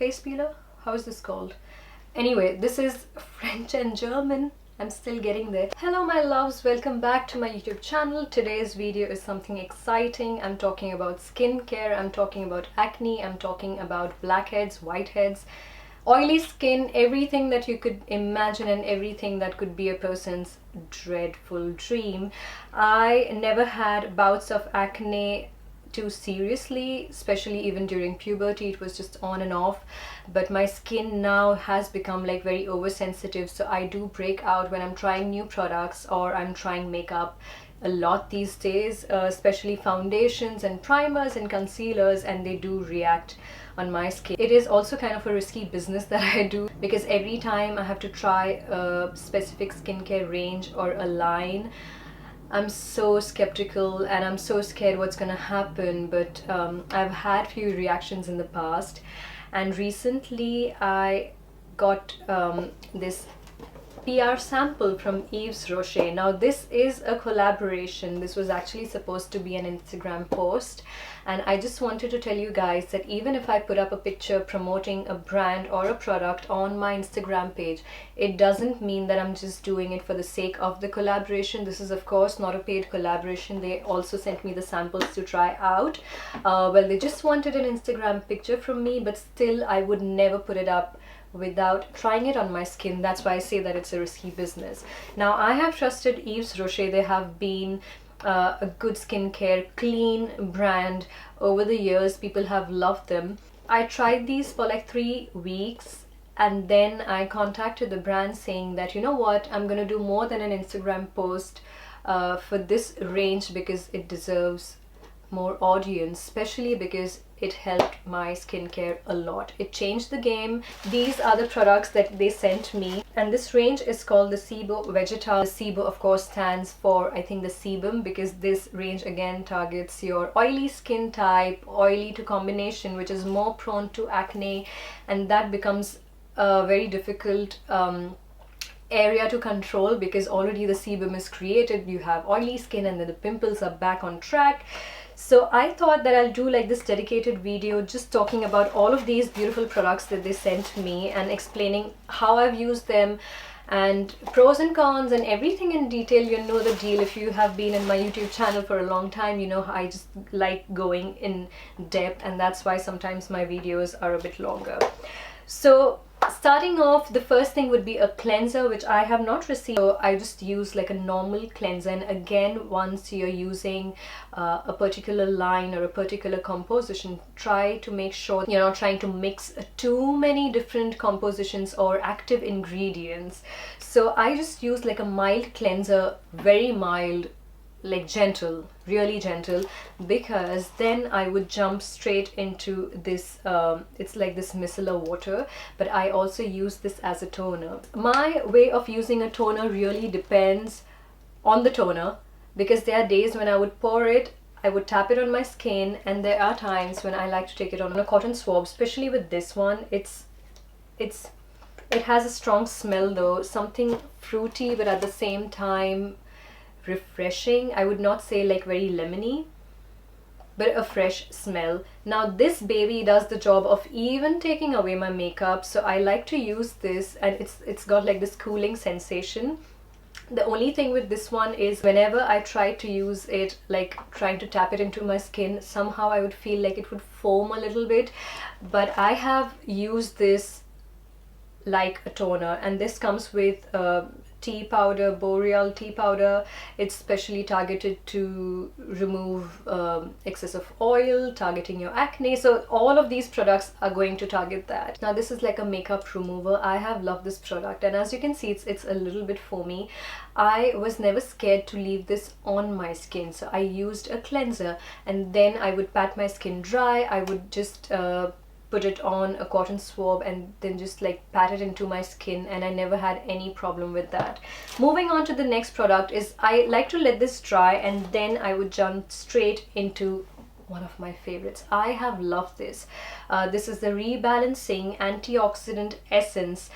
face peeler? How is this called? Anyway, this is French and German. I'm still getting there. Hello my loves, welcome back to my YouTube channel. Today's video is something exciting. I'm talking about skincare, I'm talking about acne, I'm talking about blackheads, whiteheads, oily skin, everything that you could imagine and everything that could be a person's dreadful dream. I never had bouts of acne too seriously, especially even during puberty. It was just on and off, but my skin now has become like very oversensitive, so I do break out when I'm trying new products or I'm trying makeup a lot these days, especially foundations and primers and concealers, and they do react on my skin. It is also kind of a risky business that I do, because every time I have to try a specific skincare range or a line, I'm so skeptical and I'm so scared what's gonna happen. But I've had few reactions in the past, and recently I got this PR sample from Yves Rocher. Now this is a collaboration. This was actually supposed to be an Instagram post, and I just wanted to tell you guys that even if I put up a picture promoting a brand or a product on my Instagram page, it doesn't mean that I'm just doing it for the sake of the collaboration. This is of course not a paid collaboration. They also sent me the samples to try out. Well, they just wanted an Instagram picture from me, but still I would never put it up without trying it on my skin. That's why I say that it's a risky business. Now I have trusted Yves Rocher. They have been a good skincare, clean brand over the years. People have loved them. I tried these for like 3 weeks, and then I contacted the brand saying that, you know what, I'm gonna do more than an Instagram post for this range because it deserves more audience, especially because it helped my skincare a lot. It changed the game. These are the products that they sent me, and this range is called the Sebo Vegetal. The Sebo of course stands for, I think, the sebum, because this range again targets your oily skin type, oily to combination, which is more prone to acne, and that becomes a very difficult area to control because already the sebum is created. You have oily skin and then the pimples are back on track. So I thought that I'll do like this dedicated video just talking about all of these beautiful products that they sent me and explaining how I've used them and pros and cons and everything in detail. You know the deal. If you have been in my YouTube channel for a long time, you know I just like going in depth, and that's why sometimes my videos are a bit longer. So starting off, the first thing would be a cleanser, which I have not received, so I just use like a normal cleanser. And again, once you're using a particular line or a particular composition, try to make sure you're not trying to mix too many different compositions or active ingredients. So I just use like a mild cleanser, very mild, like gentle, really gentle, because then I would jump straight into this it's like this micellar water, but I also use this as a toner. My way of using a toner really depends on the toner, because there are days when I would pour it, I would tap it on my skin, and there are times when I like to take it on a cotton swab. Especially with this one, it has a strong smell though, something fruity but at the same time refreshing. I would not say like very lemony, but a fresh smell. Now this baby does the job of even taking away my makeup, so I like to use this, and it's got like this cooling sensation. The only thing with this one is whenever I try to use it, like trying to tap it into my skin, somehow I would feel like it would foam a little bit. But I have used this like a toner, and this comes with tea powder, boreal tea powder. It's specially targeted to remove excess of oil, targeting your acne. So all of these products are going to target that. Now this is like a makeup remover. I have loved this product, and as you can see, it's a little bit foamy. I was never scared to leave this on my skin, so I used a cleanser, and then I would pat my skin dry. I would just put it on a cotton swab and then just like pat it into my skin, and I never had any problem with that. Moving on to the next product is, I like to let this dry and then I would jump straight into one of my favorites. I have loved this. This is the Rebalancing Antioxidant Essence.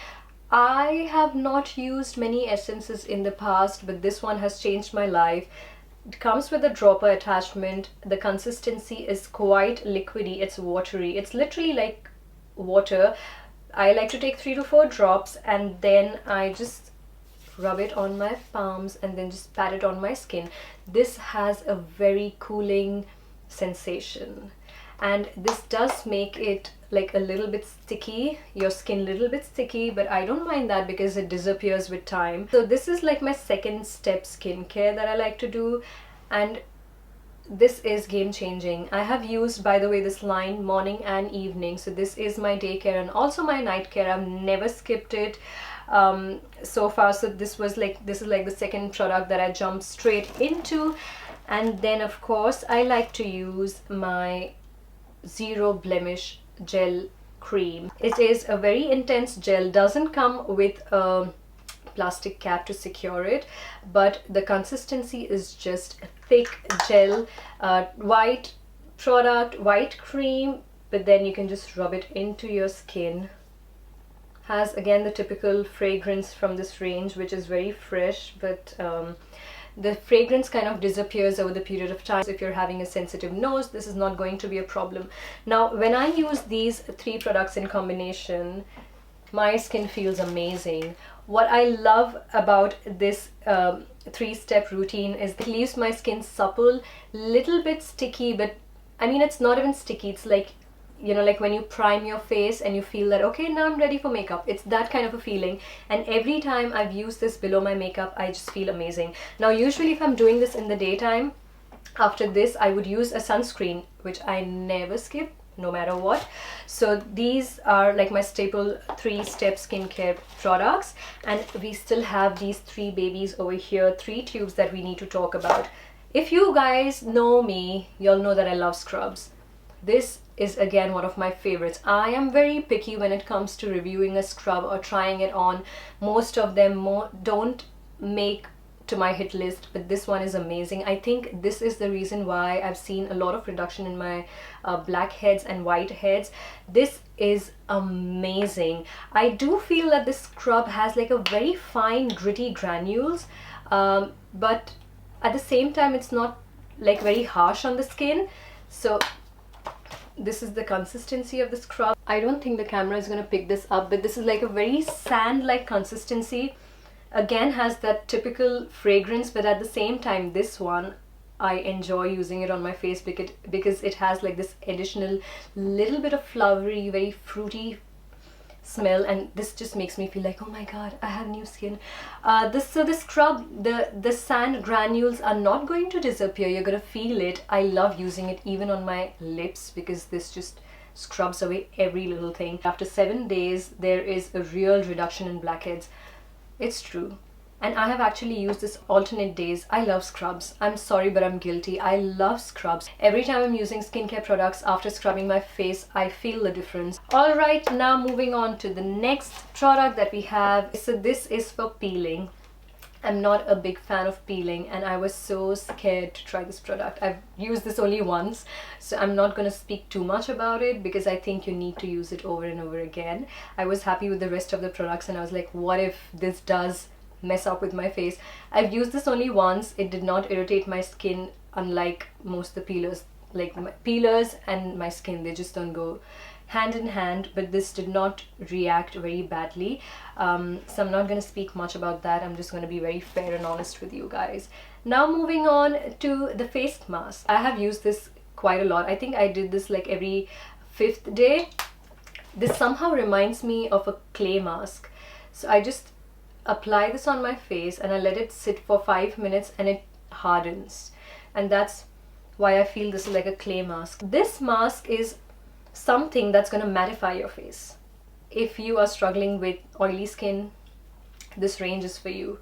I have not used many essences in the past, but this one has changed my life. It comes with a dropper attachment. The consistency is quite liquidy. It's watery. It's literally like water. I like to take 3 to 4 drops, and then I just rub it on my palms and then just pat it on my skin. This has a very cooling sensation, and this does make it like a little bit sticky, your skin a little bit sticky, but I don't mind that because it disappears with time. So this is like my second step skincare that I like to do, and this is game changing. I have used, by the way, this line morning and evening, so this is my day care and also my night care. I've never skipped it so far. So this is like the second product that I jumped straight into. And then of course I like to use my Zero Blemish gel cream. It is a very intense gel, doesn't come with a plastic cap to secure it, but the consistency is just a thick gel, white product, white cream, but then you can just rub it into your skin. Has again the typical fragrance from this range, which is very fresh, but the fragrance kind of disappears over the period of time. So if you're having a sensitive nose, this is not going to be a problem. Now, when I use these 3 products in combination, my skin feels amazing. What I love about this 3-step routine is it leaves my skin supple, little bit sticky, but I mean, it's not even sticky. It's like, you know, like when you prime your face and you feel that, okay, now I'm ready for makeup. It's that kind of a feeling. And every time I've used this below my makeup, I just feel amazing. Now, usually if I'm doing this in the daytime, after this, I would use a sunscreen, which I never skip, no matter what. So these are like my staple 3-step skincare products. And we still have these 3 babies over here, 3 tubes that we need to talk about. If you guys know me, you'll know that I love scrubs. This is again one of my favorites. I am very picky when it comes to reviewing a scrub or trying it on. Most of them don't make to my hit list, but this one is amazing. I think this is the reason why I've seen a lot of reduction in my blackheads and whiteheads. This is amazing. I do feel that this scrub has like a very fine gritty granules, but at the same time it's not like very harsh on the skin. So this is the consistency of the scrub. I don't think the camera is going to pick this up, but this is like a very sand-like consistency. Again, has that typical fragrance, but at the same time, this one, I enjoy using it on my face because it has like this additional little bit of flowery, very fruity smell, and this just makes me feel like, oh my god, I have new skin. So the scrub, the sand granules are not going to disappear. You're gonna feel it. I love using it even on my lips because this just scrubs away every little thing. After 7 days, there is a real reduction in blackheads. It's true. And I have actually used this alternate days. I love scrubs. I'm sorry, but I'm guilty. I love scrubs. Every time I'm using skincare products, after scrubbing my face, I feel the difference. All right, now moving on to the next product that we have. So this is for peeling. I'm not a big fan of peeling, and I was so scared to try this product. I've used this only once, so I'm not going to speak too much about it because I think you need to use it over and over again. I was happy with the rest of the products, and I was like, what if this does mess up with my face? I've used this only once. It did not irritate my skin, unlike most of the peelers. Like my peelers and my skin, they just don't go hand in hand, but this did not react very badly. So I'm not going to speak much about that. I'm just going to be very fair and honest with you guys. Now moving on to the face mask. I have used this quite a lot. I think I did this like every 5th day. This somehow reminds me of a clay mask. So I just apply this on my face and I let it sit for 5 minutes and it hardens, and that's why I feel this is like a clay mask. This mask is something that's going to mattify your face. If you are struggling with oily skin, this range is for you.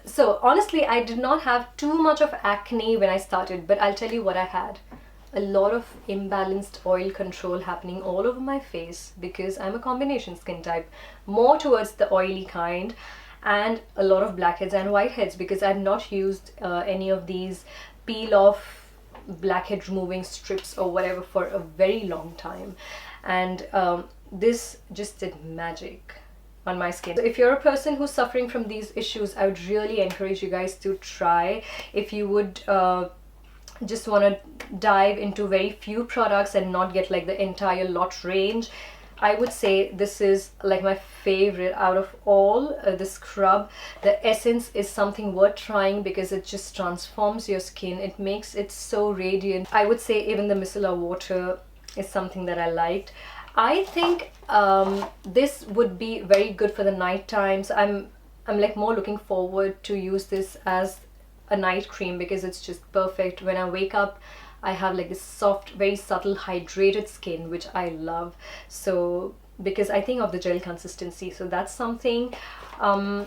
So honestly, I did not have too much of acne when I started, but I'll tell you what I had. A lot of imbalanced oil control happening all over my face because I'm a combination skin type, more towards the oily kind, and a lot of blackheads and whiteheads because I've not used any of these peel off blackhead removing strips or whatever for a very long time, and this just did magic on my skin. So if you're a person who's suffering from these issues, I would really encourage you guys to try. If you would just want to dive into very few products and not get like the entire lot range, I would say this is like my favorite out of all the scrub. The essence is something worth trying because it just transforms your skin. It makes it so radiant. I would say even the micellar water is something that I liked. I think this would be very good for the night times. I'm like more looking forward to use this as a night cream because it's just perfect. When I wake up, I have like this soft, very subtle, hydrated skin, which I love. So because I think of the gel consistency, so that's something. The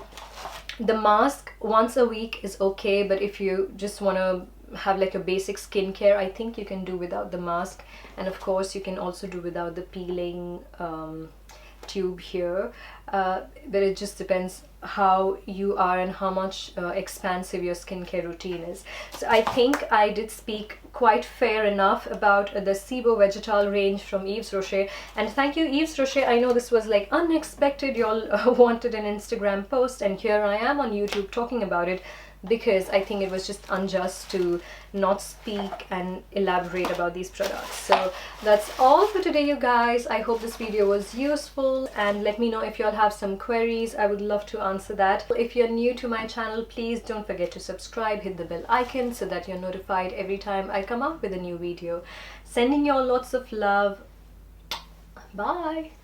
mask once a week is okay, but if you just want to have like a basic skincare, I think you can do without the mask. And of course you can also do without the peeling tube here, but it just depends how you are and how much expansive your skincare routine is. So I think I did speak quite fair enough about the Sebo Vegetal range from Yves Rocher, and thank you Yves Rocher. I know this was like unexpected, you all wanted an Instagram post, and here I am on YouTube talking about it, because I think it was just unjust to not speak and elaborate about these products. So that's all for today, you guys. I hope this video was useful, and let me know if you all have some queries. I would love to answer that. If you're new to my channel, please don't forget to subscribe, hit the bell icon so that you're notified every time I come up with a new video. Sending you all lots of love. Bye.